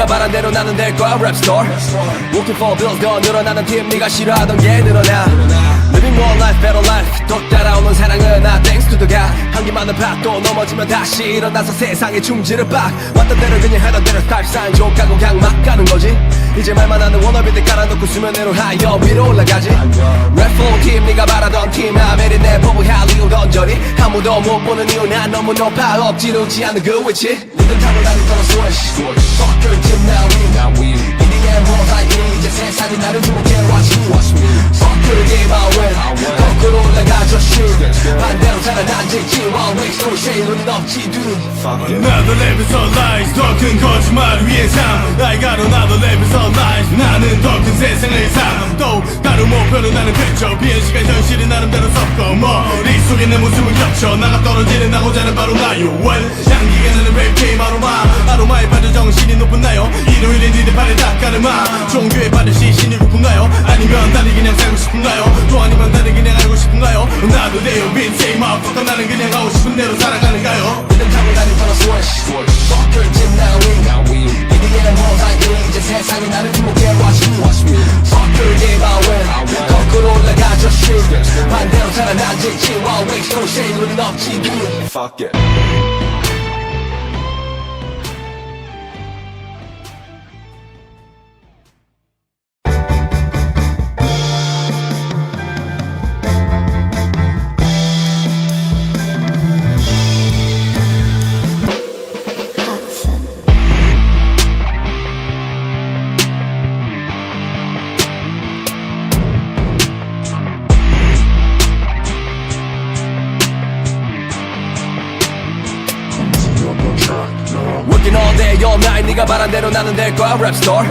네가 바란 대로 나는 될 거야 랩 스토어. Looking for bills 더 늘어나는 팀 네가 싫어하던 게 늘어나. Living one life better life 또 따라오는 사랑은 나 thanks to the God. 한기만은 밭도 넘어지면 다시 일어나서 세상에 충지를 빡. 왔던 대로 그냥 하던 대로 스타일 사인 족가고 그냥 막 가는 거지. 이제 말만 하는 워너비들 깔아놓고 수면 위로 하여 위로 올라가지. Red flow 팀 네가 바라던 팀 아메리 내 법을 할리우 던져리. 아무도 못 보는 이유 난 너무 높아 엎지르지 않는 그 위치. 니들 타고 다니던 switch Fuck your team now we 이닝의 모사이 이제 세상이 나를 주목해 watch me Fuck your game I win 거꾸로 올라가 just shoot 반대로 살아난지 지와 waste no shade 우린 없지 dude. Another level of lies 더 큰 거짓말을 위해 삶 I got another level of lies 나는 더 큰 세상을 삶 또 다른 목표는 나는 그저 비행 시간 현실이 나름대로 섞어 머릿속에 내 모습을 겹쳐 나가 떨어지는 나고자는 바로 나요 well 향기가 나는 랩 게임 아로마에 빠져 정신이 높은 나요 일요일에 니들 발에 닦아르마 종교에 빠져 시신이 고픈가요 아니면 달리 그냥 살고 싶은가요 또 아니면 달리 그냥 알고 싶은가요 나도 내요 빈세이 마음껏 나는 그냥 하고 싶은 대로 살아가는가요 니들 타고 다니던 switch Fuck your team now we 이닝의 모사이 이제 세상이 나를 주목해 watch me Fuck your game I win 거꾸로 올라가 just shoot 반대로 살아난지 지와 waste no shade 우린 없지 dude. Fuck it. Working all day all night 네가 바란 대로 나는 될 거야 랩 스토어.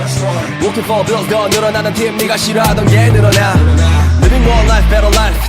Looking for bills 더 늘어나는 팀 네가 싫어하던 게 늘어나. Living one life better life